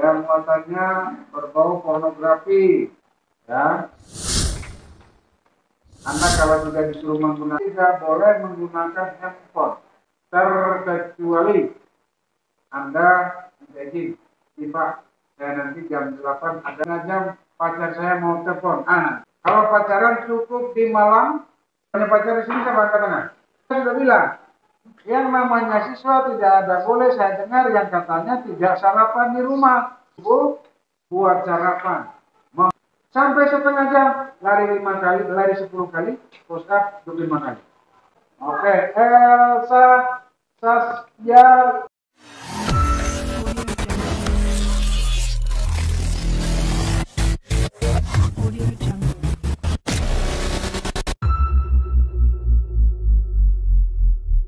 yang muatannya berbau pornografi, ya. Anda kalau sudah disuruh menggunakan, tidak boleh menggunakan handphone, terkecuali Anda minta izin, Pak, saya nanti jam 8 ada jam pacar saya mau telepon. Kalau pacaran cukup di malam, hanya pacar di sini saya katakan. Saya sudah bilang, yang namanya siswa tidak ada boleh saya dengar yang katanya tidak sarapan di rumah. Buat sarapan. Sampai setengah jam, lari 5 kali, lari 10 kali, push up 25 kali. Oke, Elsa, Sasya.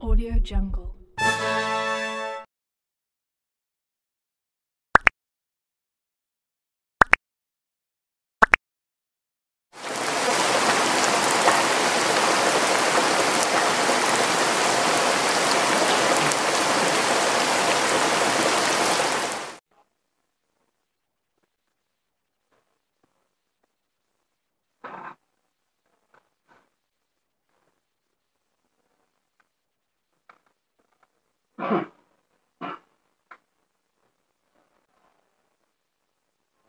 Audio Jungle.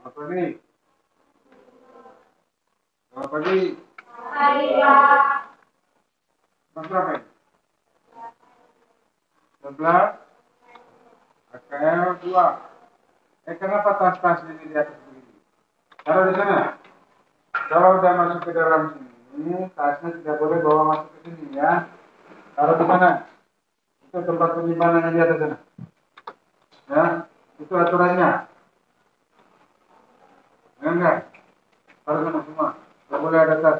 Apa nih? Selamat pagi. Hai, Pak. Mas berapa ini? 11. AKL 2. Kenapa tas-tas ini di atas begini? Taruh di sana. Kalau udah masuk ke dalam sini, tasnya tidak boleh bawa masuk ke sini ya. Taruh di sana. Itu tempat penyimpanannya di atas sana. Ya, itu aturannya. Enggak. Taruh sana semua. Nggak boleh ada tas.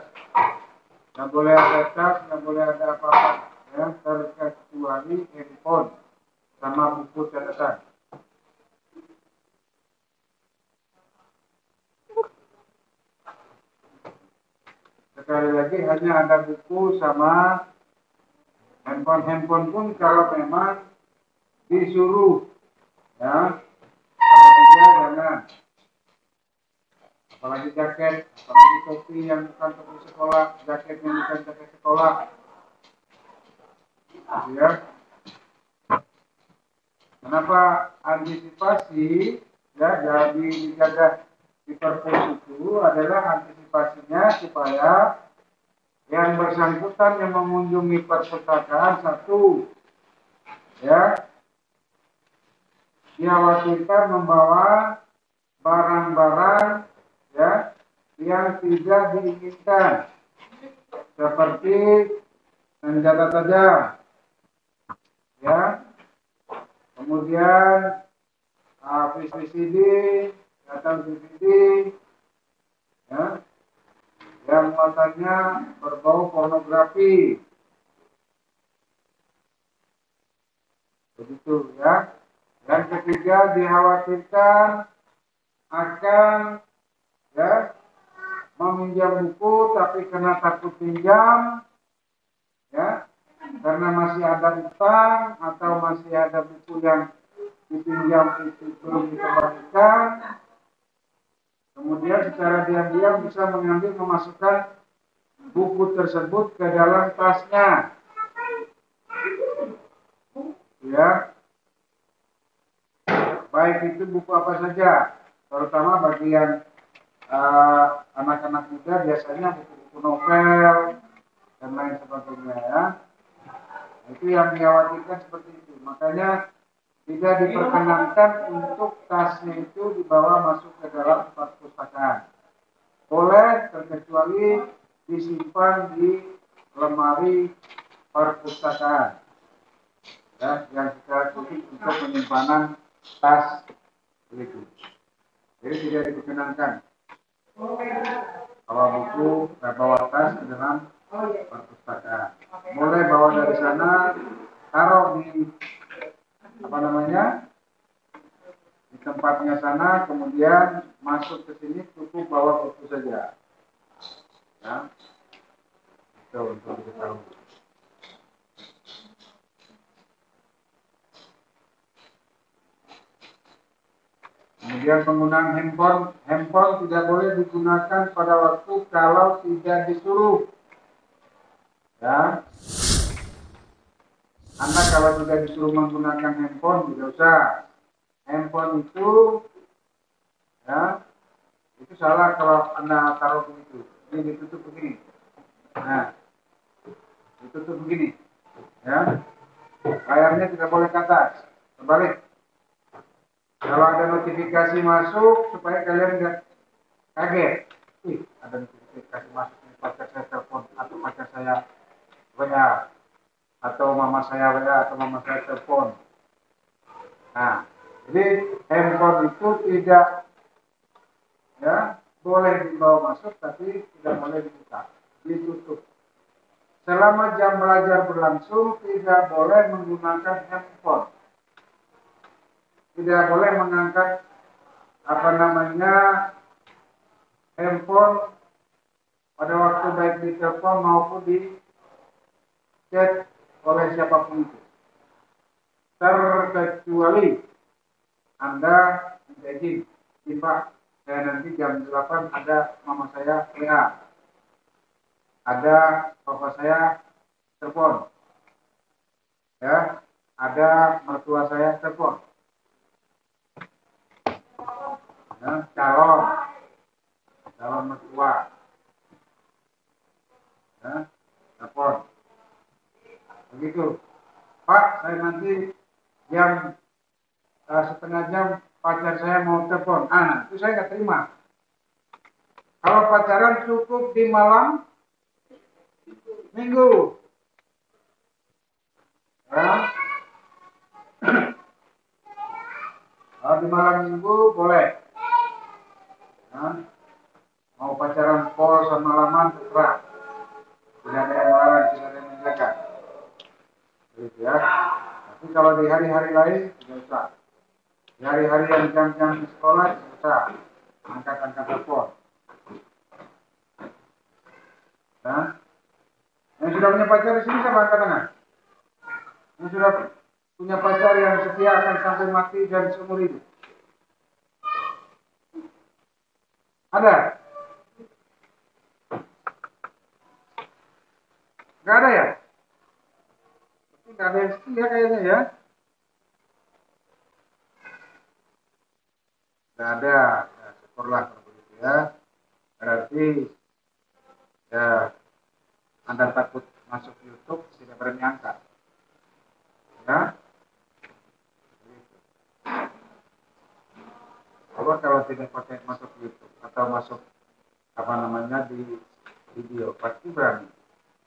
Nggak boleh ada tas, nggak boleh ada apa-apa. Ya, terkecuali handphone sama buku catatan. Sekali lagi hanya ada buku sama handphone pun kalau memang disuruh, ya. Kalau tidak jangan. Apalagi jaket, apalagi topi yang bukan topi sekolah, jaket yang bukan jaket sekolah, ya. Kenapa antisipasi, ya, jadi dijaga di perpus itu adalah antisipasinya supaya yang bersangkutan yang mengunjungi perpustakaan satu, ya, dikhawatirkan membawa barang-barang, ya, yang tidak diinginkan seperti senjata tajam, ya, kemudian VCD atau DVD, ya, yang muatannya berbau pornografi, begitu ya. Dan ketiga, dikhawatirkan akan, ya, meminjam buku tapi karena takut pinjam, ya, karena masih ada utang atau masih ada buku yang dipinjam itu belum dikembalikan, kemudian secara diam-diam bisa mengambil, memasukkan buku tersebut ke dalam tasnya, ya, baik itu buku apa saja, terutama bagi yang anak-anak muda biasanya buku-buku novel dan lain sebagainya, ya. Itu yang dikhawatirkan seperti itu. Makanya tidak diperkenankan untuk tasnya itu dibawa masuk ke dalam perpustakaan. Boleh terkecuali disimpan di lemari perpustakaan, ya, yang secara khusus untuk penyimpanan tas itu. Jadi tidak diperkenankan bawa buku, bawa tas ke dalam perpustakaan. Boleh bawa dari sana, taruh di di tempatnya sana, kemudian masuk ke sini cukup bawa buku saja, ya. Itu untuk diketahui. Kemudian penggunaan handphone tidak boleh digunakan pada waktu kalau tidak disuruh. Ya, Anda kalau tidak disuruh menggunakan handphone tidak usah. Handphone itu, ya, itu salah kalau Anda taruh begitu. Ini ditutup begini. Nah, ditutup begini, ya. Layarnya tidak boleh ke atas, terbalik. Kalau ada notifikasi masuk, supaya kalian nggak kaget. Ih, ada notifikasi masuk, pacar saya telepon, atau pacar saya WA, atau mama saya WA, atau mama saya telepon. Nah, jadi handphone itu tidak, ya, boleh dibawa masuk, tapi tidak boleh dibuka, ditutup. Selama jam belajar berlangsung, tidak boleh menggunakan handphone. Tidak boleh mengangkat handphone pada waktu baik di telepon maupun di chat oleh siapapun itu. Terkecuali Anda minta izin, Pak, saya nanti jam 8 ada mama saya WA, ada papa saya telepon, ya, ada mertua saya telepon, ya, calon mertua, ya, telepon, begitu. Pak, saya nanti jam setengah jam pacar saya mau telepon. Nah, itu saya nggak terima. Kalau pacaran cukup di malam minggu, ya. Kalau di malam minggu boleh. Ya. Mau pacaran pol sama malaman terserah. Tidak ada yang melarang, tidak ada yang menjaga. Gitu ya. Tapi kalau di hari-hari lain tidak usah. Di hari-hari yang jam-jam di sekolah tidak usah. Angkat-angkat telepon. Ya. Yang sudah punya pacar di sini siapa angkat tangan? Yang sudah punya pacar yang setia akan sampai mati dan seumur hidup. Ada? Gak ada ya? Tapi gak ada yang setia kayaknya ya. Gak ada. Ya, syukurlah kalau begitu ya. Berarti ya Anda takut masuk YouTube tidak berani angkat. Ya. Coba kalau tidak pakai masuk YouTube atau masuk di video pasti berani.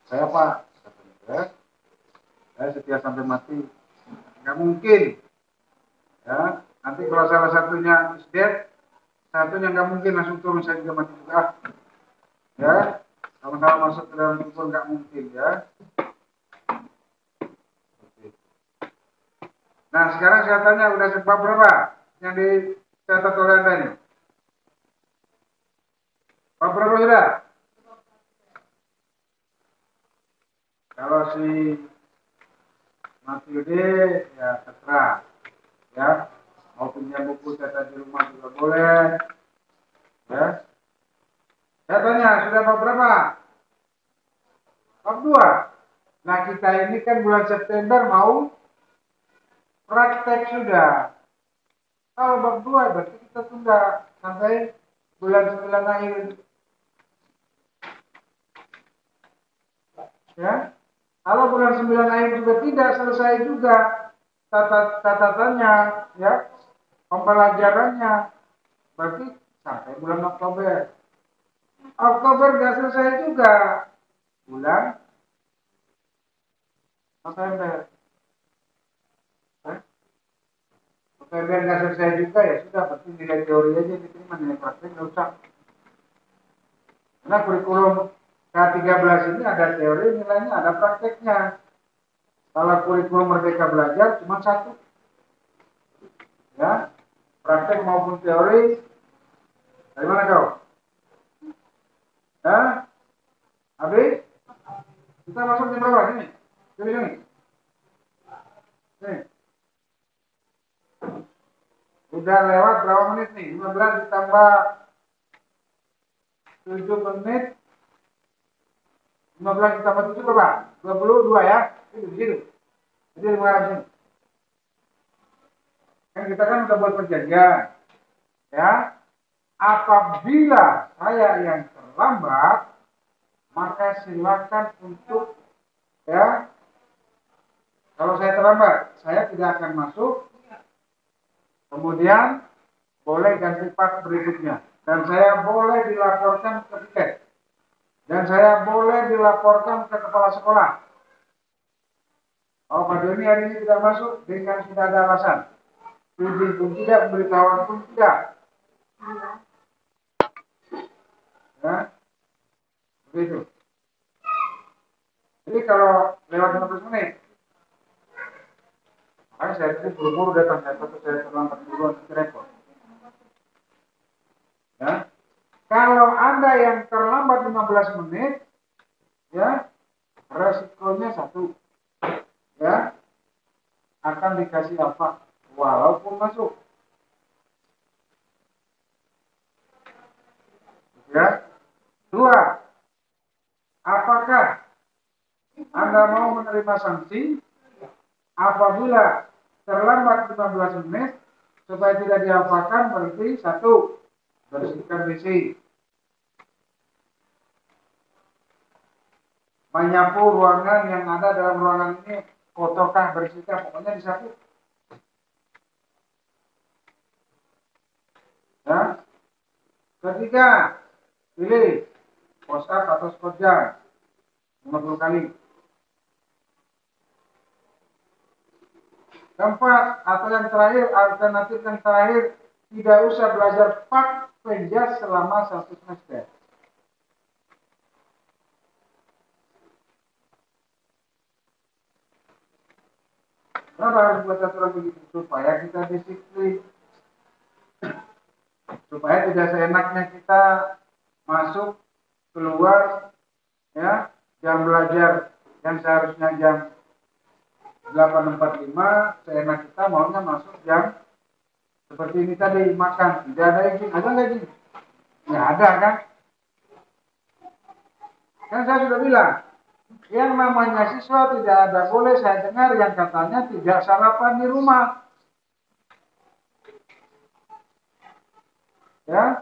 Saya Pak, katanya, ya. Saya setia sampai mati. Nggak mungkin. Ya, nanti kalau salah satunya is dead, satunya nggak mungkin langsung turun, saya juga mati juga. Ya, sama-sama masuk ke dalam kubur nggak mungkin ya. Nah, sekarang saya tanya, udah sebab berapa yang dicatat oleh Anda ini? Berapa sudah? Kalau si Matilde ya terserah, ya, mau punya buku catat di rumah juga boleh, ya. Saya tanya, sudah bab berapa? Bab 2. Nah, kita ini kan bulan September mau praktek sudah. Kalau bab 2 berarti kita tunda sampai bulan 9 akhir. Ya. Kalau bulan 9 akhir juga tidak selesai juga catatannya, ya, pembelajarannya, berarti sampai bulan Oktober. Oktober nggak selesai juga, bulan November. November nggak selesai juga, ya sudah, berarti nilai teori aja diterima, nilai praktek nggak usah. Karena kurikulum K13 ini ada teori, nilainya ada prakteknya. Kalau kurikulum Merdeka Belajar cuma 1, ya, praktek maupun teori. Dari mana kau? Ya, habis? Kita masuk jam berapa? Sini, sini. Nih. Udah lewat berapa menit nih? 15 ditambah 7 menit. 15 ditambah 7 berapa? 22 ya? Itu begitu. Jadi 500 ini. Kan kita kan udah buat perjanjian. Ya. Apabila saya yang terlambat, maka silakan untuk ya. Kalau saya terlambat, saya tidak akan masuk. Kemudian boleh ganti part berikutnya. Dan saya boleh dilaporkan ke tiket. Dan saya boleh dilaporkan ke kepala sekolah. Oh, Pak Doni hari ini tidak masuk dengan sudah ada alasan. Izin pun tidak, pemberitahuan pun tidak. Ya, begitu. Jadi kalau lewat 15 menit, makanya saya tadi buru-buru datang, saya takut saya terlambat duluan ke repot. Ya, kalau Anda yang terlambat 15 menit, ya, resikonya satu, ya, akan dikasih apa? Walaupun masuk. Ya. Dua, apakah Anda mau menerima sanksi apabila terlambat 15 menit supaya tidak diapakan? Berarti satu, bersihkan WC, menyapu ruangan yang ada dalam ruangan ini, kotorkah, bersihkah, pokoknya disapu. Ya. Ketiga, pilih push up atau squat jam 50 kali. Keempat, atau yang terakhir, alternatif yang terakhir, tidak usah belajar pak penjas selama 1 semester. Kenapa harus buat aturan begitu? Supaya kita disiplin. Supaya tidak seenaknya kita masuk, keluar, ya, jam belajar yang seharusnya jam 8.45, seenak kita maunya masuk jam seperti ini tadi, makan. Tidak ada izin, ada nggak izin? Nggak ada kan? Kan saya sudah bilang, yang namanya siswa tidak ada, boleh saya dengar yang katanya tidak sarapan di rumah. Ya,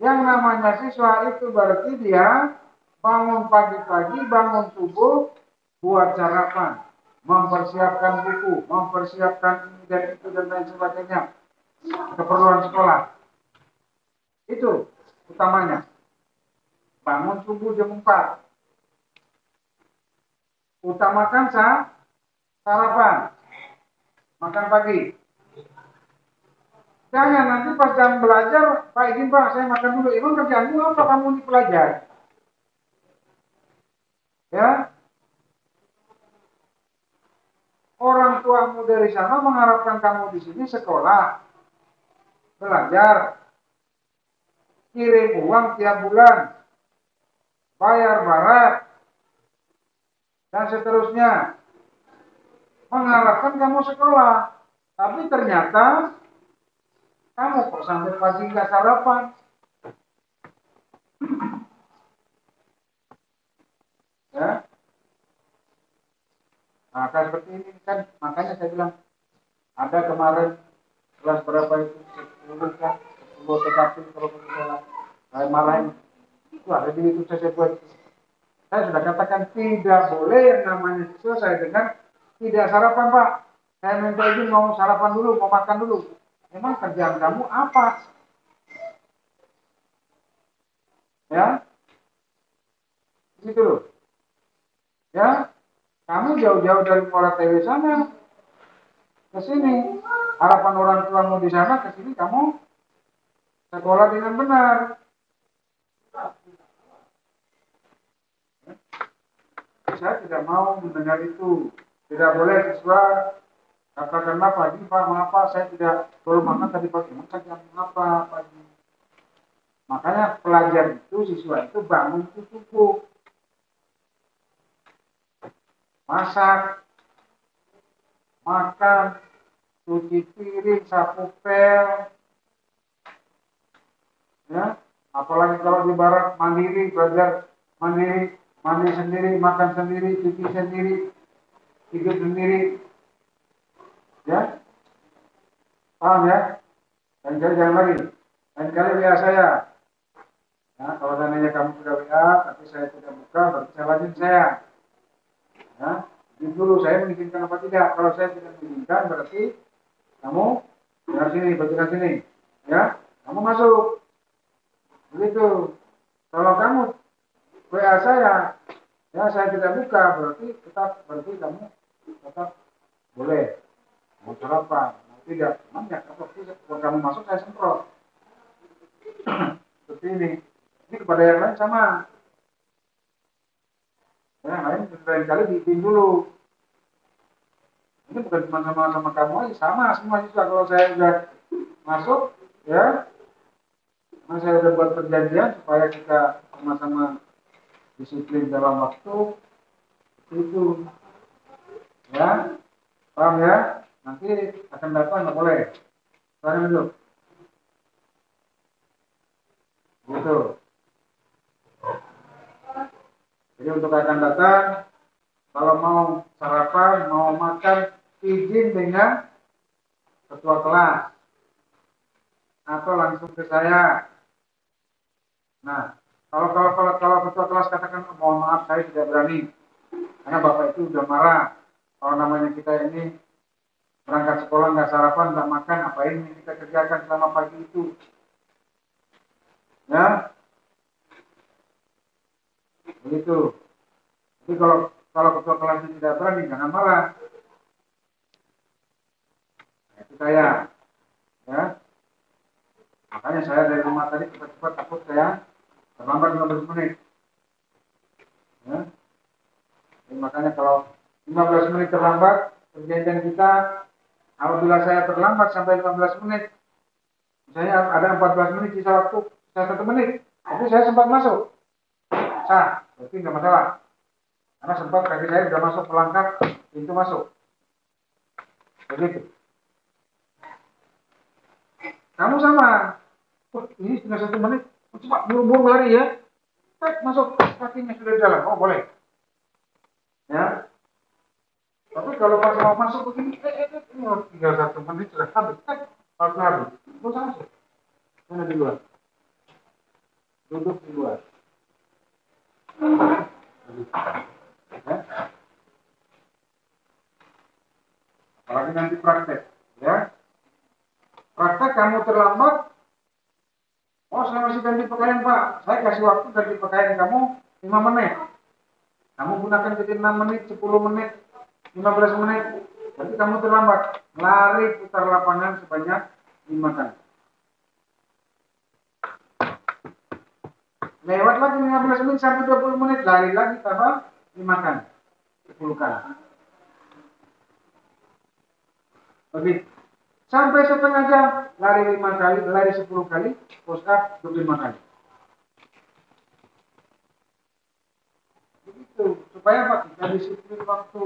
yang namanya siswa itu berarti dia bangun pagi-pagi, bangun subuh, buat sarapan, mempersiapkan buku, mempersiapkan ini dan itu dan lain sebagainya, keperluan sekolah. Itu utamanya. Bangun subuh jam 4. Utamakan sarapan, makan pagi. Jangan nanti pas jam belajar, Pak izin Pak, saya makan dulu. Emang kerjaanmu apa kamu di pelajar? Ya, orang tuamu dari sana mengharapkan kamu di sini sekolah, belajar, kirim uang tiap bulan, bayar barat, dan seterusnya. Mengharapkan kamu sekolah, tapi ternyata kamu kok sampai pagi nggak sarapan. Ya. Nah, kayak seperti ini kan, makanya saya bilang, ada kemarin kelas berapa itu, 10 kan, 10 TKP kalau tidak salah, malah itu ada di YouTube saya buat. Saya sudah katakan tidak boleh yang namanya siswa saya dengar tidak sarapan Pak. Saya minta izin mau sarapan dulu, mau makan dulu. Memang kerjaan kamu apa? Ya, gitu loh. Ya, kamu jauh-jauh dari Muara TW sana ke sini. Harapan orang tuamu di sana ke sini kamu sekolah dengan benar. Saya tidak mau mendengar itu. Tidak boleh siswa katakanlah pagi Pak, maaf Pak, saya tidak belum makan tadi pagi. Maka jam apa pagi? Makanya pelajar itu, siswa itu bangun itu subuh, masak, makan, cuci piring, sapu pel, ya. Apalagi kalau di barat mandiri, belajar mandiri, mandi sendiri, makan sendiri, cuci sendiri, tidur sendiri, ya, paham ya? Dan jangan lagi, lain kali WA saya. Ya, kalau seandainya kamu sudah WA, tapi saya tidak buka, berarti saya wajib saya. Ya, jadi dulu saya mengizinkan apa tidak. Kalau saya tidak mengizinkan, berarti kamu dari sini, bagian sini, ya, kamu masuk. Begitu. Kalau kamu WA saya, ya saya tidak buka, berarti kamu tetap boleh mau sarapan, mau tidak. Namanya kalau kamu masuk saya semprot. Seperti ini. Ini kepada yang lain sama. Ya, yang lain kali diizin dulu. Ini bukan cuma sama kamu aja, sama semua juga. Kalau saya sudah masuk, ya, saya sudah buat perjanjian supaya kita sama-sama disiplin dalam waktu itu, ya, paham ya? Nanti akan datang nggak boleh. Sekarang dulu, gitu. Jadi untuk akan datang, kalau mau sarapan, mau makan, izin dengan ketua kelas atau langsung ke saya. Nah, kalau ketua kelas katakan mohon maaf saya tidak berani, karena bapak itu udah marah. Kalau namanya kita ini berangkat sekolah nggak sarapan, nggak makan, apa ini kita kerjakan selama pagi itu, ya, begitu. Jadi kalau ketua kelas tidak berani, jangan marah. Nah, itu saya, ya. Makanya saya dari rumah tadi cepat-cepat takut saya terlambat 15 menit. Ya. Jadi makanya kalau 15 menit terlambat, perjanjian kita, apabila saya terlambat sampai 15 menit, misalnya ada 14 menit sisa waktu, sisa 1 menit, tapi saya sempat masuk, sah, berarti nggak masalah. Karena sempat kaki saya sudah masuk melangkah pintu masuk. Begitu. Kamu sama. Oh, ini sudah 1 menit. Coba buru-buru lari ya. Masuk, kakinya sudah di dalam. Oh, boleh. Ya. Tapi kalau pas mau masuk begini, ini tinggal 1 menit sudah habis. Harus habis. Terus masuk. Mana di luar? Duduk di luar. Ya. Apalagi nanti praktek. Ya. Praktek kamu terlambat. Oh, saya masih ganti pakaian, Pak. Saya kasih waktu ganti pakaian kamu 5 menit. Kamu gunakan jadi 6 menit, 10 menit, 15 menit. Berarti kamu terlambat. Lari putar lapangan sebanyak 5 kali. Lewat lagi 15 menit sampai 20 menit. Lari lagi tambah 5 kali. 10 kali. Begitu. Sampai setengah jam. Lari 5 kali, lari 10 kali. Push up 25 kali. Begitu. Supaya apa? Kita disiplin waktu.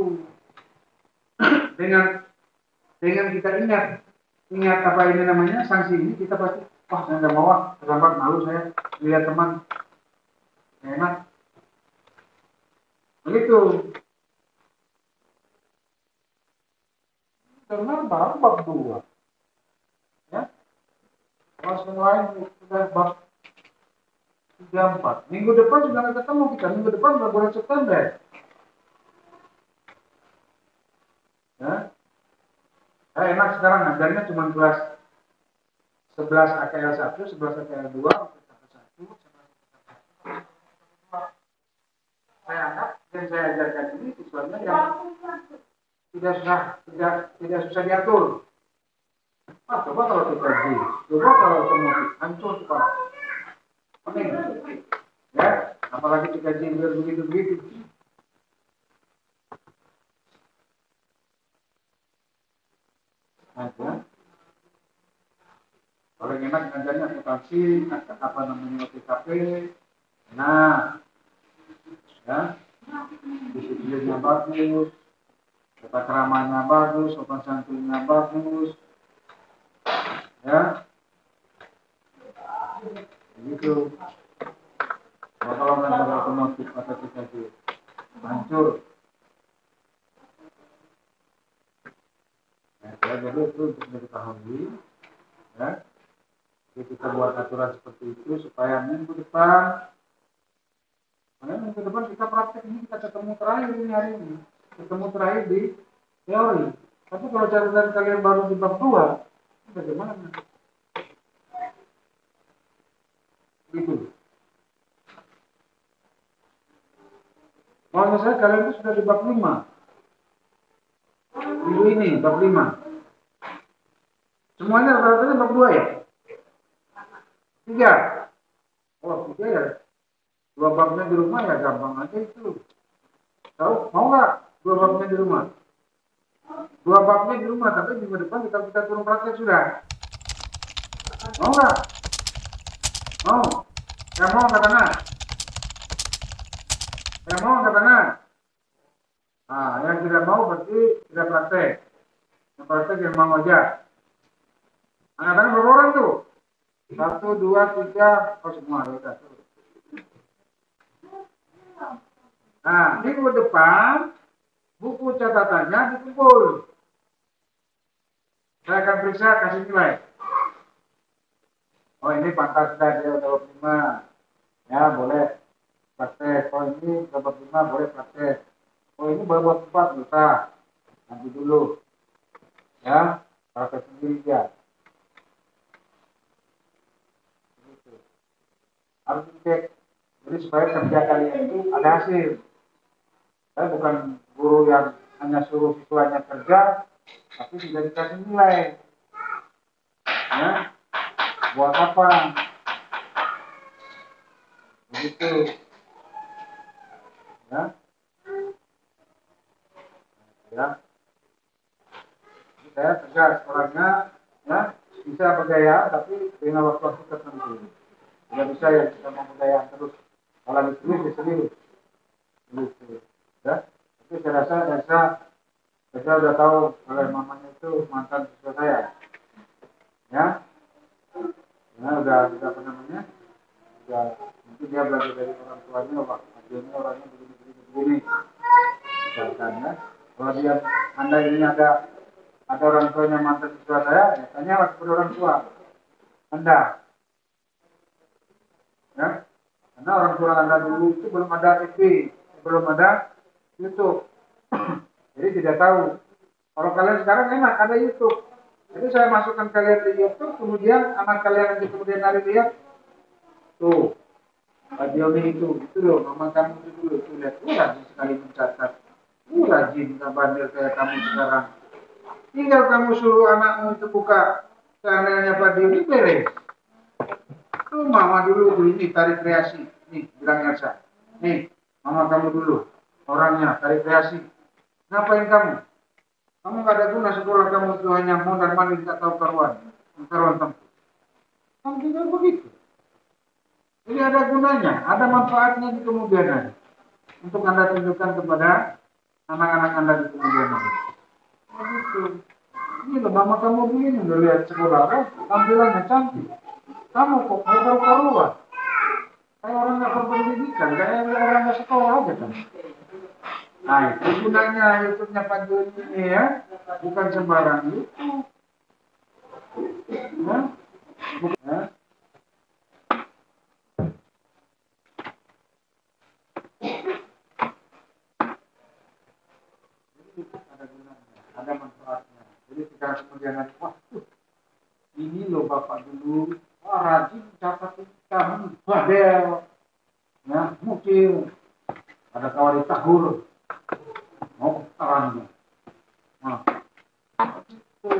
dengan kita ingat apa ini namanya, sanksi ini, kita pasti, wah saya nggak mau, terlambat, malu saya lihat teman enak. Begitu. Karena baru bab 2. Ya. Kelas yang lain sudah bab 3, 4. Minggu depan sudah nggak ketemu kita. Minggu depan bulan September. Ya. Saya enak sekarang ngajarnya cuma kelas 11 AKL 1, 11 AKL 2, 11 saya anggap yang saya ajarkan ini siswanya yang tidak susah diatur. Nah, coba kalau kita coba kalau otomotif hancur kepala. Pening. Ya, apalagi dikaji begitu. Nah, ya. Paling enak ngajarnya akuntansi, apa namanya OTKP. Nah, ya, disiplinnya bagus, tata keramanya bagus, sopan santunnya bagus, Ya, begitu. Kalau nggak otomotif atau kita hancur. Ya, jadi itu untuk diketahui. Ya, jadi kita buat aturan seperti itu supaya minggu depan kita praktek ini kita ketemu terakhir ini hari ini. Ketemu terakhir di teori. Tapi kalau catatan kalian baru di bab 2, bagaimana? Gitu. Kalau misalnya kalian itu sudah di bab 5. Minggu ini bab 5. Semuanya rata-rata bab 2 ya? 3. Oh, 3 ya. 2 babnya di rumah ya gampang aja itu. Tahu? Mau nggak 2 babnya di rumah? 2 babnya di rumah, tapi minggu depan kita turun praktek sudah. Mau nggak? Mau? Yang mau angkat tangan? Yang mau angkat tangan? Nah, yang tidak mau berarti tidak praktek. Yang praktek yang mau aja. Angkat tangan berapa orang tuh? 1, 2, 3, oh semua ada. Nah, minggu depan buku catatannya dikumpul. Saya akan periksa, kasih nilai. Oh ini pantas sudah dia udah 5. Ya boleh praktek. Oh ini dapat 5 boleh praktek. Oh ini baru 4 bisa. Nanti dulu. Ya, praktek sendiri ya. Harus dicek. Jadi supaya kerja kalian itu ada hasil. Saya bukan guru yang hanya suruh siswanya kerja, tapi tidak dikasih nilai. Ya, buat apa? Begitu. Ya. Ya. Saya tegas orangnya, ya bisa bergaya, tapi dengan waktu tertentu. Tidak bisa yang kita mau bergaya terus. Kalau ditulis, gitu. Ya. Tapi saya rasa saya sudah tahu oleh mamanya itu mantan siswa saya. Ya. Ya, udah apa namanya? Udah mungkin dia belajar dari orang tuanya, wah, akhirnya orangnya begini. Misalkan ya. Kalau dia Anda ini ada orang tuanya mantan siswa saya, ya tanyalah kepada orang tua Anda. Ya. Karena orang tua Anda dulu itu belum ada TV, belum ada YouTube. Jadi tidak tahu. Kalau kalian sekarang enak ada YouTube. Jadi saya masukkan kalian di YouTube, kemudian anak kalian nanti kemudian hari lihat tuh video itu loh, mama kamu itu dulu tuh lihat, rajin sekali mencatat, rajin nggak bandel kayak kamu sekarang. Tinggal kamu suruh anakmu itu buka channelnya Pak Dio ini beres. Tuh mama dulu tuh ini tarik kreasi, nih bilang Elsa, nih mama kamu dulu orangnya tarik kreasi. Ngapain kamu? Kamu gak ada guna sekolah kamu itu hanya mondar mandir tak tahu karuan tempat. Kamu juga begitu. Jadi ada gunanya, ada manfaatnya di kemudian hari. Untuk Anda tunjukkan kepada anak-anak Anda di kemudian hari. Begitu. Ini loh mama kamu begini udah lihat sekolah, tampilannya cantik. Kamu kok karuan? Kayak orang nggak berpendidikan, kayak orang nggak sekolah aja kan. Nah, itu gunanya YouTube-nya Pak Joni ini ya, bukan sembarang YouTube. Ya? Ya? Jadi ada gunanya, ada manfaatnya. Jadi sekarang kemudian nanti, wah, ini loh Bapak dulu, wah rajin catat kamu, badel, ya, mukil, ada kawari tahur. Mau terangnya. Nah, itu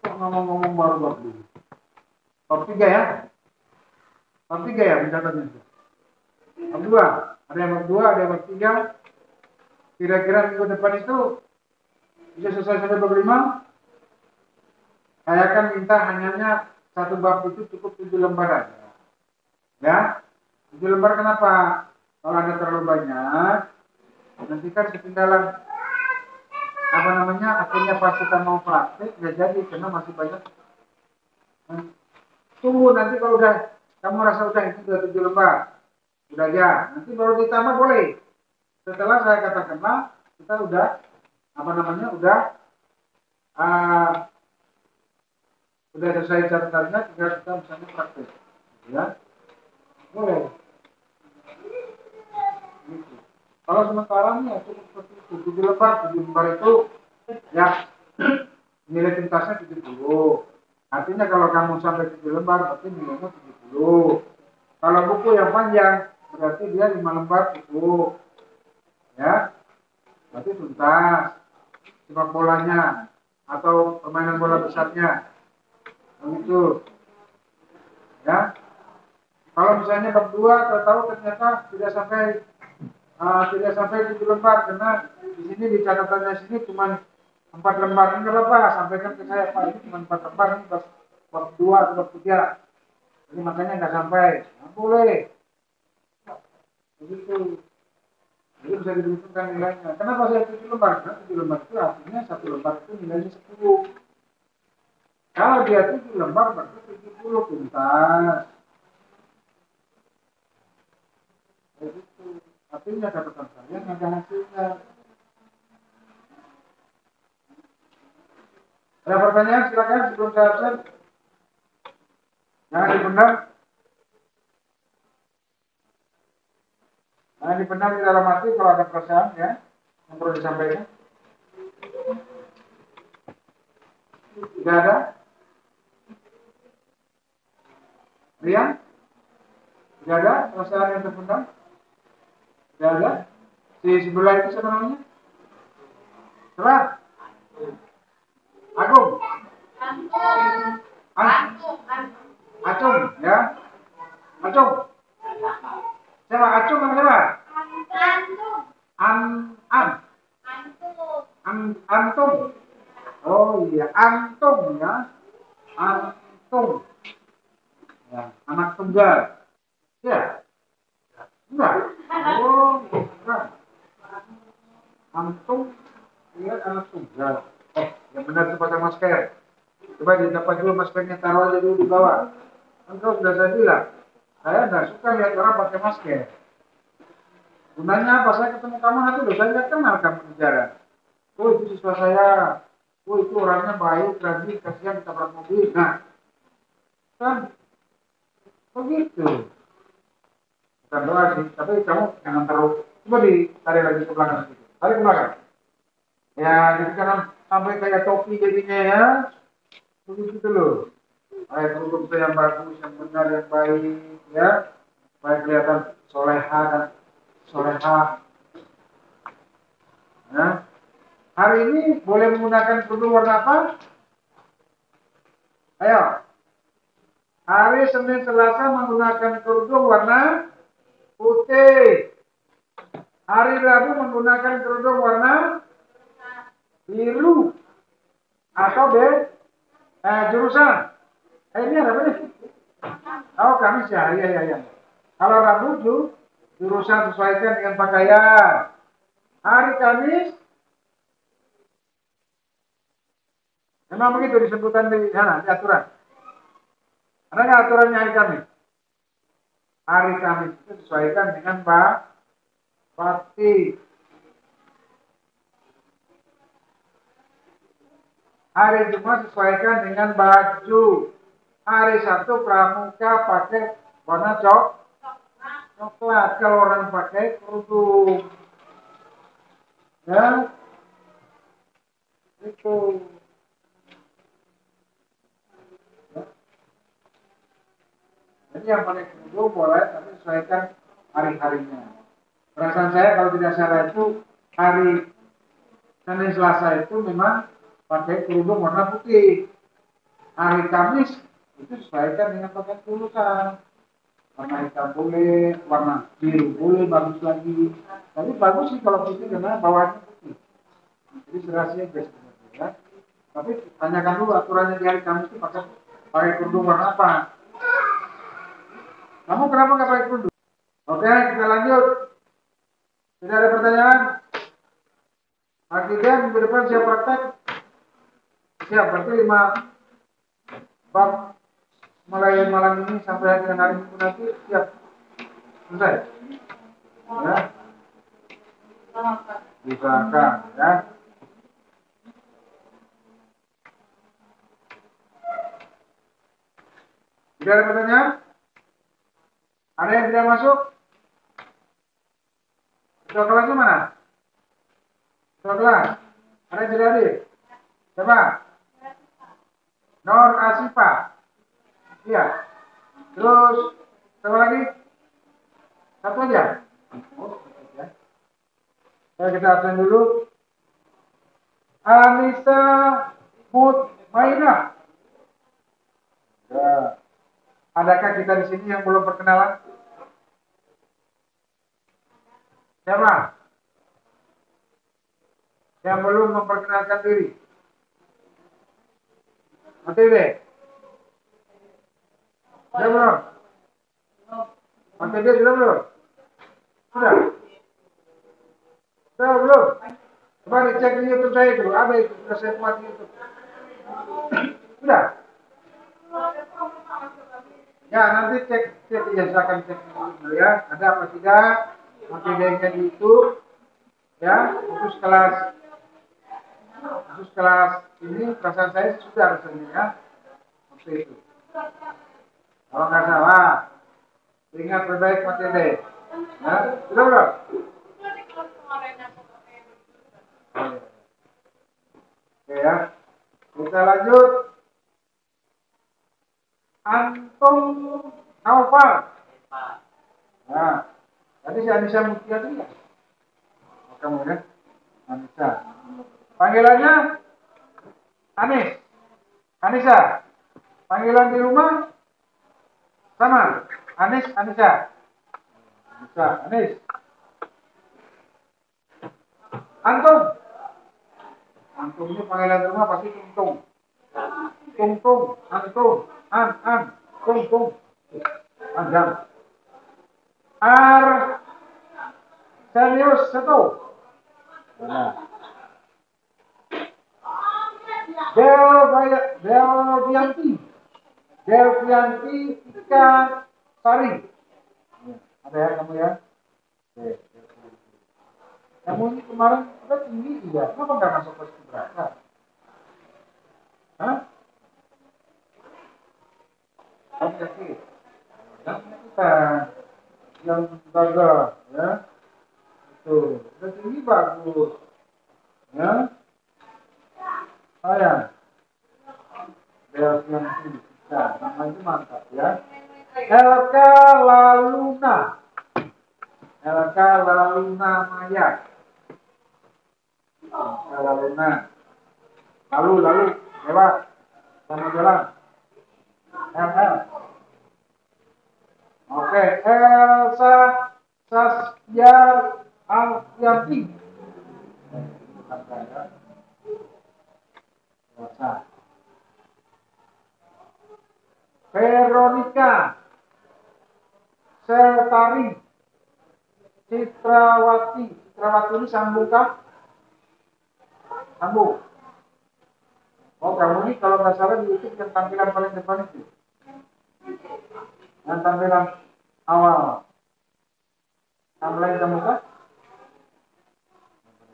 kok ngomong-ngomong baru dulu. Bab 3 ya. Bab 3 ya mencatatnya. Bab 2. Ada yang bab 2, ada yang bab 3. Kira-kira minggu depan itu bisa selesai sampai bab 5. Saya akan minta hanya satu bab itu cukup 7 lembar aja. Ya. 7 lembar kenapa? Kalau ada terlalu banyak, nanti kan ketinggalan akhirnya pas kita mau praktek nggak jadi karena masih banyak. Tunggu nanti kalau udah kamu rasa udah itu udah 7 lembar, udah ya, nanti baru ditambah boleh. Setelah saya katakanlah kita udah udah selesai catatannya, tinggal kita misalnya praktek, ya boleh. Gitu. Kalau sementara nih ya cukup seperti itu, 7 lembar itu ya nilai tuntasnya 70. Artinya kalau kamu sampai 7 lembar berarti nilainya 70. Kalau buku yang panjang berarti dia 5 lembar cukup. Ya, berarti tuntas. Sepak bolanya atau permainan bola besarnya. Begitu. Ya. Kalau misalnya bab 2 tahu ternyata tidak sampai 7 lembar karena di sini di catatannya sini cuma 4 lembar, enggak apa-apa, sampaikan ke saya Pak, ini cuma 4 lembar nih bab 2 atau bab 3. Jadi makanya nggak sampai. Nah, boleh. Begitu. Jadi bisa diperhitungkan nilainya. Kenapa saya 7 lembar? Karena 7 lembar itu artinya 1 lembar itu nilainya 10. Kalau dia 7 lembar berarti 70 tuntas. Begitu. Artinya catatan saya nggak ada hasilnya. Ada pertanyaan silakan sebelum saya absen. Jangan dipendam. Jangan dipendam di dalam hati kalau ada perasaan ya yang perlu disampaikan. Tidak ada? Rian? Tidak ada perasaan yang terpendam? Tidak ada? Di sebelah itu siapa namanya? Serah? Agung? Acung, ya? Acung? Siapa? Acung sama siapa? Antum. Oh iya, antum ya. Antum. Ya, anak tunggal. Ya. Enggak. Oh, bukan. Antum dia anak tunggal. Yang benar itu pakai masker. Coba didapat dulu maskernya, taruh aja dulu di bawah. Kan sudah saya bilang, saya nggak suka lihat orang pakai masker. Gunanya apa? Saya ketemu kamu nanti loh, saya nggak kenal kamu di jalan. Oh itu siswa saya. Oh itu orangnya baik, rajin, kasihan ditabrak mobil. Nah, kan begitu. Bukan doa sih, tapi kamu jangan terlalu. Coba ditarik lagi ke belakang sedikit. Tarik ke belakang. Ya, jadi kan sampai kayak topi jadinya ya. Begitu loh. Kayak kerudung yang bagus, yang benar, yang baik, ya. Supaya kelihatan soleha dan soleha. Ya. Hari ini boleh menggunakan kerudung warna apa? Ayo. Hari Senin Selasa menggunakan kerudung warna putih. Hari Rabu menggunakan kerudung warna biru. Atau jurusan. Ini ada apa nih? Oh, Kamis ya. Iya. Kalau Rabu jurusan sesuaikan dengan pakaian. Hari Kamis memang begitu disebutkan di sana, di aturan. Ada nggak aturannya hari Kamis? Hari Kamis itu sesuaikan dengan batik. Hari Jumat sesuaikan dengan baju. Hari Sabtu pramuka pakai warna coklat. Kalau orang pakai kerudung, ya itu. Jadi yang pakai kerudung boleh, tapi sesuaikan hari-harinya. Perasaan saya kalau tidak salah itu hari Senin Selasa itu memang pakai kerudung warna putih. Hari Kamis itu sesuaikan dengan pakaian jurusan. Warna hitam boleh, warna biru boleh, bagus lagi. Tapi bagus sih kalau putih karena bawahnya putih. Jadi serasinya guys sebenarnya ya. Tapi tanyakan dulu aturannya di hari Kamis itu pakai kerudung warna apa. Kamu kenapa nggak pakai kerudung? Oke, kita lanjut. Tidak ada pertanyaan? Akhirnya minggu depan siap praktek? Siap, berarti 5 bab mulai malam ini sampai dengan hari Minggu nanti siap. Selesai? Ya. Diserahkan, ya. Tidak ada pertanyaan? Ada yang tidak masuk? Ketua kelasnya mana? Ketua kelas? Ada yang tidak hadir? Siapa? Nur Asifa. Iya. Terus, siapa lagi? Satu aja? Oh, ya. Kita absen dulu. Anissa Mutmainah. Ya. Adakah kita di sini yang belum perkenalan? Siapa? Yang belum memperkenalkan diri? Mati deh. Sudah belum? Mati deh sudah belum? Sudah? Sudah belum? Coba dicek di YouTube saya dulu. Ada itu sudah saya buat di YouTube. Sudah? Ya nanti cek ya silakan cek dulu ya. Ada apa tidak? Materinya di YouTube. Ya, khusus kelas ini perasaan saya sudah rasanya ya. Seperti itu. Kalau nggak salah, ingat berbaik materi. Ya, sudah belum? Oke ya, kita lanjut. Antum Naufal. Nah, tadi si Anissa Mutia itu ya? Kamu ya, Anissa. Panggilannya Anis, Anissa. Panggilan di rumah sama, Anis, Anissa. Anissa, Anis. Antum. Antum ini panggilan di rumah pasti Tung. Tung, Antum, An, Tung. Panjang. Serius satu. Nah. Delvianti Ika Sari. Ada ya kamu ya? Kamu ini kemarin udah tinggi ya. Kenapa nggak masuk ke Ibraka? Hah? Oke. Kita yang gagal ya. Itu udah tinggi bagus. Ya. Sayang. Delvianti Ika. Namanya mantap ya. Elka Laluna Maya. Laluna. Lalu lewat sama jalan. LL. Oke, Elsa Sasya Alfianti. Elsa. Veronica Seltari Citrawati ini sambung kah? Sambung. Oh kamu ini kalau nggak salah di YouTube yang tampilan paling depan itu. Yang tampilan awal. Tampilan kamu kah?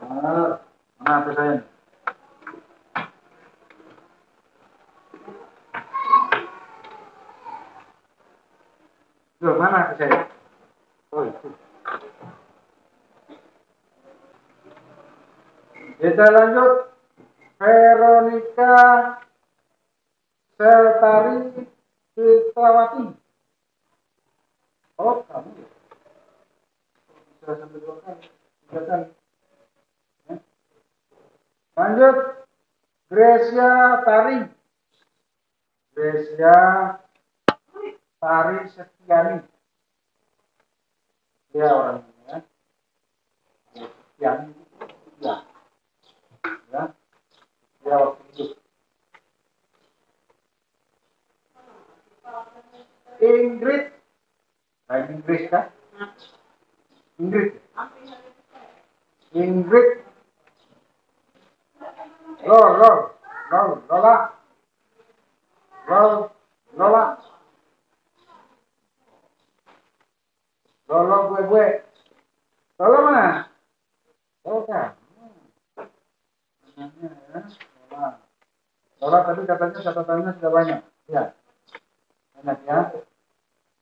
Benar. Mana HP saya? Tuh, mana HP saya? Oh itu. Kita lanjut. Veronica Seltari Citrawati. Oh, kamu. Bisa sampai 2 kali. 3 kali. Lanjut. Gracia Tari Setiani. Dia orangnya ya. Setiani. Ya. Ya. Dia waktu itu. Ingrid. Nah, Inggris kan? Ingrid Lola. Lola. Lola gue. Lola mana? Lola. Lola tadi katanya catatannya sudah banyak. Ya. Banyak ya.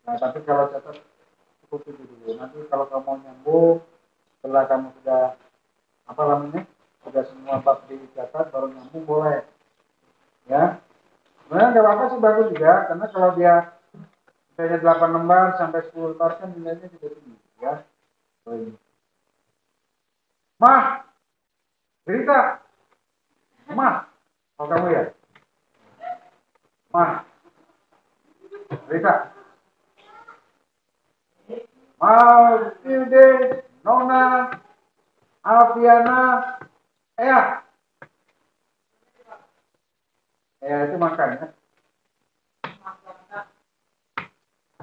Nah, tapi kalau catat cukup itu dulu. Nanti kalau kamu mau nyambung, setelah kamu sudah apa namanya? Sudah semua bab dicatat baru nyambung boleh. Ya. Sebenarnya nggak apa-apa sih, bagus juga, karena kalau dia misalnya 8 lembar sampai 10 lembar kan nilainya juga tinggi, ya. Mah, cerita, mah, kalau kamu ya, mah, cerita, Matilde, Nona, Alfiana, itu makan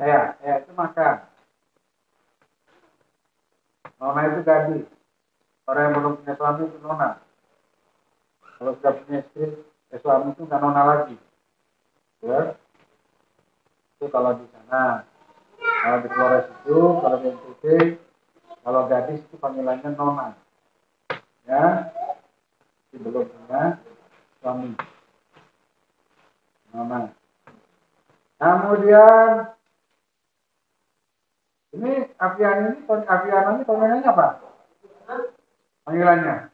ya. Itu makan. Nona itu gadis. Orang yang belum punya suami itu nona. Kalau sudah punya istri, suami itu nggak nona lagi. Ya. Itu kalau di sana. Kalau di Flores itu, kalau di NTT, kalau gadis itu panggilannya nona. Ya. Itu belum punya suami. Nona. Kemudian ini Aviana ini panggilannya apa? Panggilannya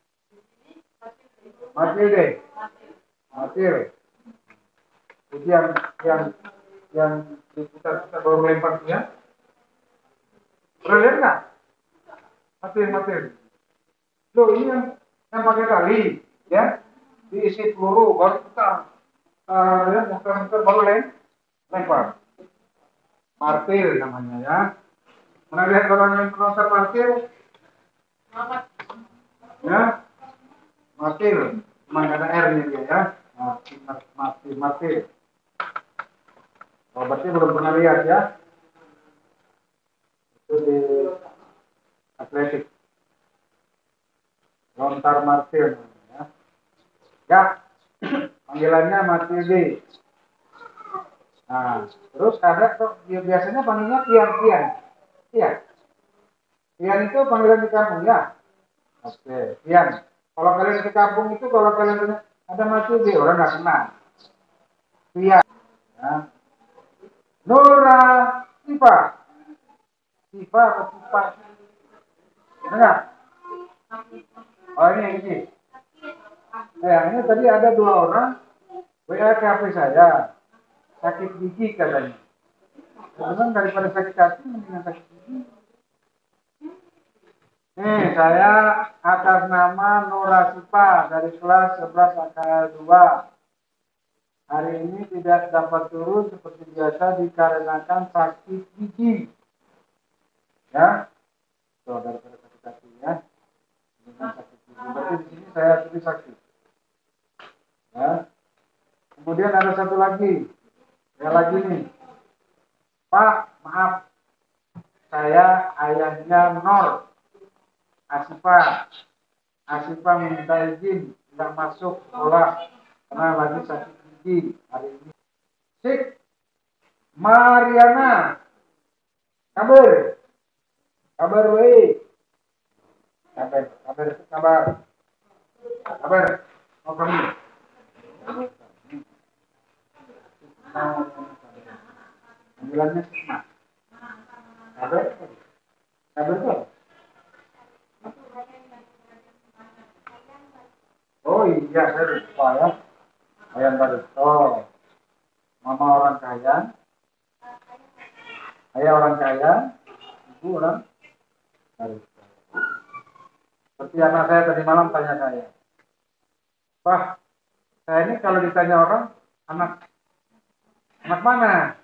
Matilde. Jadi yang diputar-putar baru melempar itu ya. Pernah lihat nggak? Matilde. Loh, ini yang pakai tali, ya, diisi peluru baru putar, ya, muter-muter baru lempar. Martil namanya ya. Pernah lihat orang yang penonton martil? Ya, martil. Cuma ada R-nya dia ya. Martil. Oh, berarti belum pernah lihat ya. Itu di atletik. Lontar martil. Ya, panggilannya Matilde. Nah, terus ada tuh biasanya panggilnya Tian. Iya. Tian itu panggilan di kampung ya. Oke, Tian. Kalau kalian di kampung itu kalau kalian punya ada Matilde orang nggak kenal. Tian. Ya. Nora, Siva atau Siva. Enggak? Oh ini. Ini tadi ada 2 orang WA ke HP saya. Sakit gigi katanya. Memang daripada sakit hati mendingan sakit gigi. Saya atas nama Nora Sipa dari kelas 11 AKL 2. Hari ini tidak dapat turun seperti biasa dikarenakan sakit gigi. Ya, so, daripada sakit hati ya. Dengan sakit gigi. Berarti di sini saya tulis sakit. Ya. Kemudian ada satu lagi. Ya lagi nih. Pak, maaf. Saya ayahnya Nor. Asifa minta izin tidak masuk sekolah karena lagi sakit gigi hari ini. Sik, Mariana, kabar baik. Kabar. Mau kamu? Panggilannya Sima. Kabar tuh. Oh iya, saya lupa ya. Ayam Barito. Mama orang kaya. Ayah orang kaya. Ibu orang Barito. Seperti anak saya tadi malam tanya saya. Pak, saya ini kalau ditanya orang, anak mana?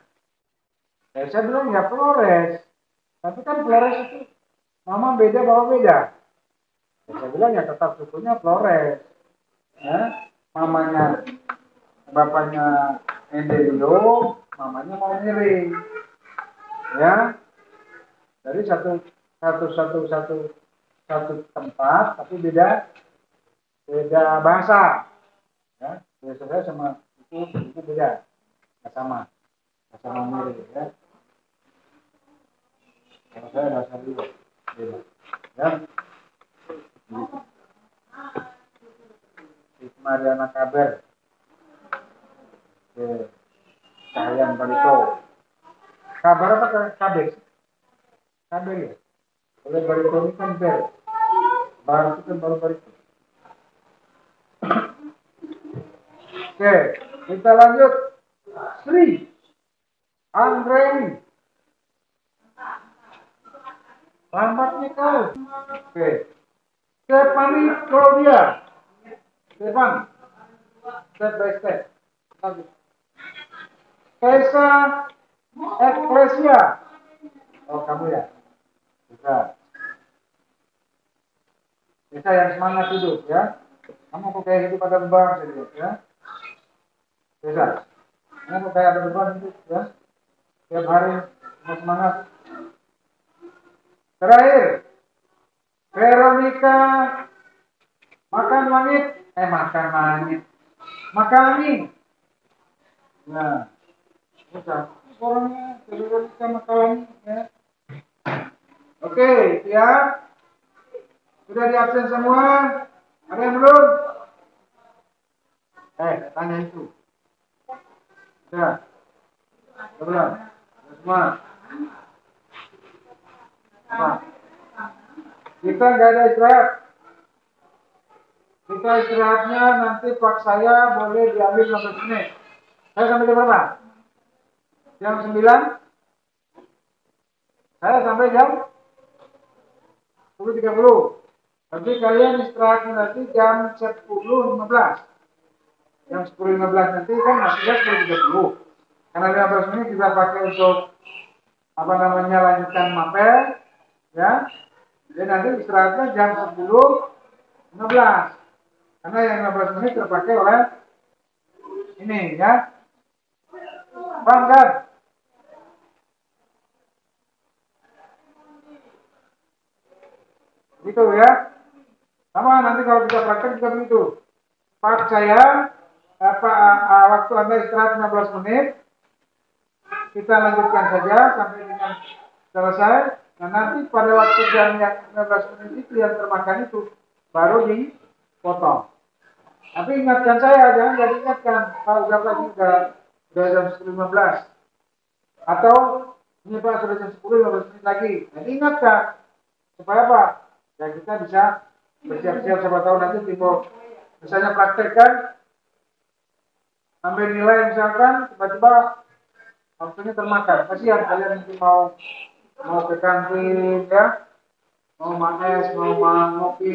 Saya bilang ya Flores. Tapi kan Flores itu mama beda, bapak beda. Saya bilang ya tetap sukunya Flores. Ya, mamanya, bapaknya Endelio, mamanya mau miring. Ya, dari satu tempat, tapi beda bahasa. Bahasa saya sama itu beda, nggak sama mirip ya. Kalau saya bahasa dulu beda, ya. Mariana Kaber, Cahayaan Barito. Kabar apa kaber? Kaber ya. Oleh Barito ini kan ber. Bar itu kan baru Barito. Oke, kita lanjut. Sri Anggreni. Lambatnya kau. Oke. Stephanie Claudia. Stefan. Step by step. Lanjut. Kaisa Eklesia. Oh, kamu ya? Bisa. Bisa yang semangat hidup ya. Kamu kok kayak hidup ada beban saja ya. Bisa. Kamu kok kayak ada beban hidup ya. Tiap hari mau semangat. Terakhir, Veronica makan langit. Makan langit. Makan angin. Nah, bisa. Orangnya Veronica makan langit ya. Oke, siap. Sudah di absen semua? Ada yang belum? Tanya itu. Sudah. Belum? Semua. Apa? Kita nggak ada istirahat. Kita istirahatnya nanti pak saya boleh diambil 15 menit. Saya sampai jam berapa? Jam 9? Saya sampai jam 10.30. Tapi kalian istirahatnya nanti jam 10.15. Jam 10.15 nanti kan masih 10.30. Karena 15 menit kita pakai untuk lanjutkan mapel, ya. Jadi nanti istirahatnya jam 10.15. Karena yang 15 menit terpakai oleh ini, ya. Paham kan? Gitu ya. Sama nanti kalau kita praktek juga begitu. Pak saya waktu Anda istirahat 15 menit, kita lanjutkan saja sampai dengan selesai. Nah nanti pada waktu jam yang 15 menit itu yang termakan itu baru dipotong. Tapi ingatkan saya, jangan nggak diingatkan. Pak udah lagi udah jam 10.15. Atau ini Pak sudah jam 10.15 menit lagi. Jadi ingatkan supaya apa? Ya kita bisa bersiap-siap, siapa tahu nanti timbul misalnya praktekkan sampai nilai misalkan tiba-tiba waktunya termakan. Kasihan kalian nanti mau ke kantin ya, mau makan, mau ngopi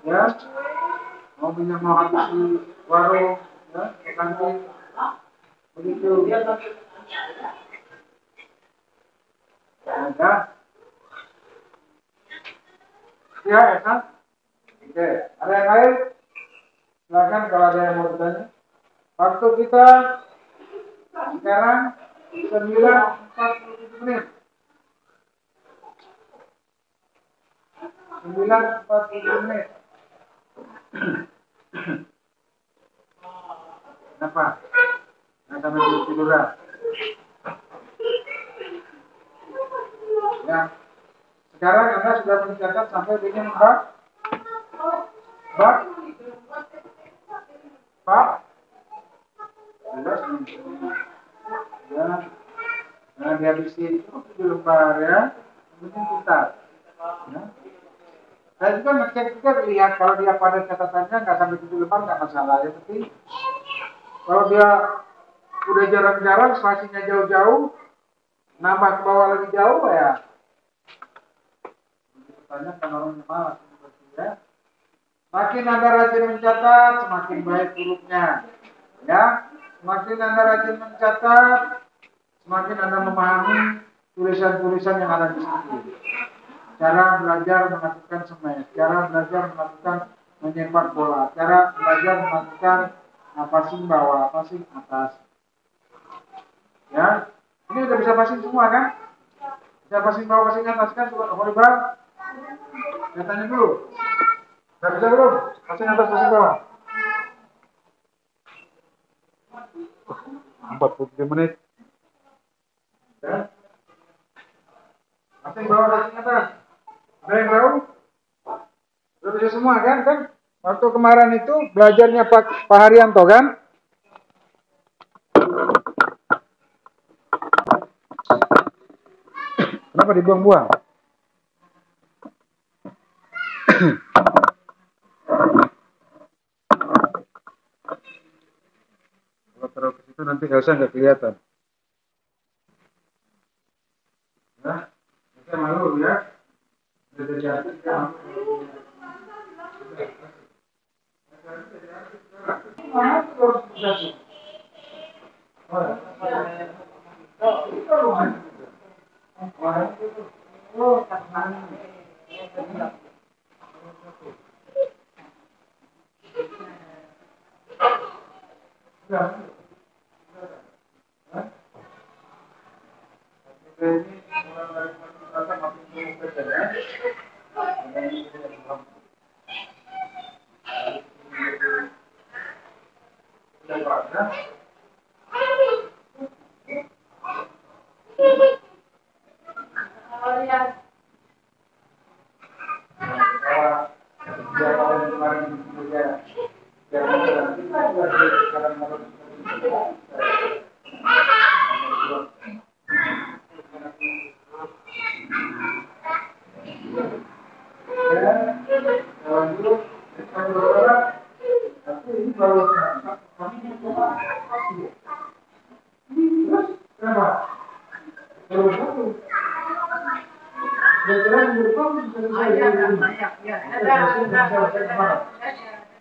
ya, mau habis di warung ya, ke kantin begitu ya. Ya, kan? Oke, ada yang lain? Silakan kalau ada yang mau bertanya. Waktu kita sekarang 9.47 menit. 9.47 menit. Kenapa? Nggak sampai tiduran. Ya. Sekarang Anda sudah mencatat sampai dengan bab ya, nah dihabisi itu 7 lembar ya, kemudian kita ya. Saya juga ngecek juga lihat kalau dia pada catatannya nggak sampai 7 lembar nggak masalah ya, tapi kalau dia udah jarang-jarang spasinya jauh-jauh, nambah ke bawah lebih jauh ya, tanya kan orang malas ya. Makin Anda rajin mencatat, semakin baik hurufnya. Ya, semakin Anda rajin mencatat, semakin Anda memahami tulisan-tulisan yang ada di sini. Cara belajar melakukan semes, cara belajar melakukan menyepak bola, cara belajar melakukan passing bawah, passing atas. Ya, ini udah bisa passing semua kan? Bisa passing bawah, passing atas kan? Volleyball. Saya tanya dulu. Sudah bisa belum? Passing atas, passing bawah. 47 menit. Ya. Masih bawa dari atas. Ada yang tahu? Sudah bisa semua kan? Waktu kemarin itu belajarnya Pak Haryanto kan? Kenapa dibuang-buang? Kalau taruh ke situ nanti Elsa nggak kelihatan. Nah, Elsa malu ya. Sudah jatuh,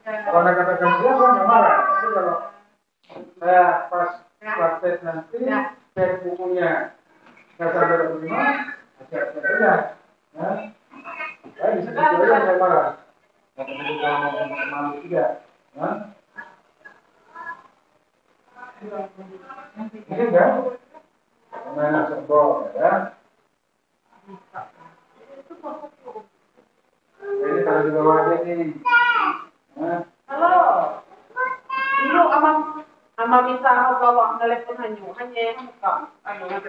kalau ada kata-kata dia, saya nggak marah. Tapi kalau saya pas praktek nanti cek bukunya nggak sampai 25, saya aja. Ya, saya di situ aja saya marah. Tapi kalau mau malu tidak, ya. Ini kan mainan sebol, ya. Ini kalau di bawah aja nih. Halo. Dulu ama bisa bawa telepon hanya muka. Ano nga